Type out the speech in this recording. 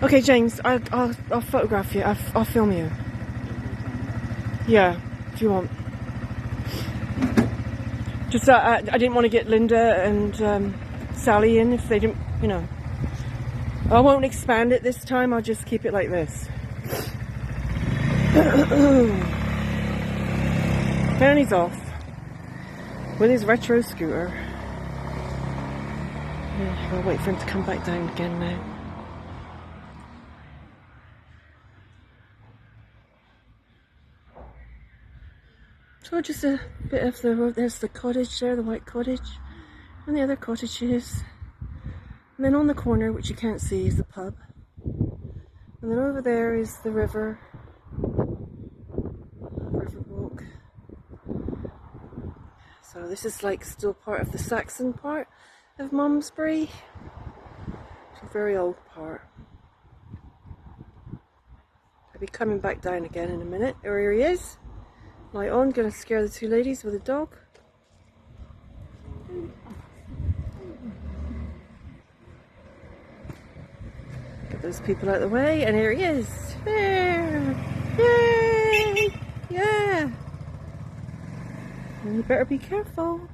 Okay, James, I'll photograph you. I'll film you. Yeah, if you want. Just I didn't want to get Linda and Sally in if they didn't, you know. I won't expand it this time. I'll just keep it like this. Danny's off with his retro scooter. Yeah, I'll wait for him to come back down again now. So just a bit of the road. There's the cottage there, the white cottage, and the other cottages. And then on the corner, which you can't see, is the pub. And then over there is the river. River walk. So this is like still part of the Saxon part of Malmesbury. It's a very old part. I'll be coming back down again in a minute. There he is. Light on, gonna scare the two ladies with a dog. Get those people out of the way, and here he is. There! Yay! Yeah! And you better be careful.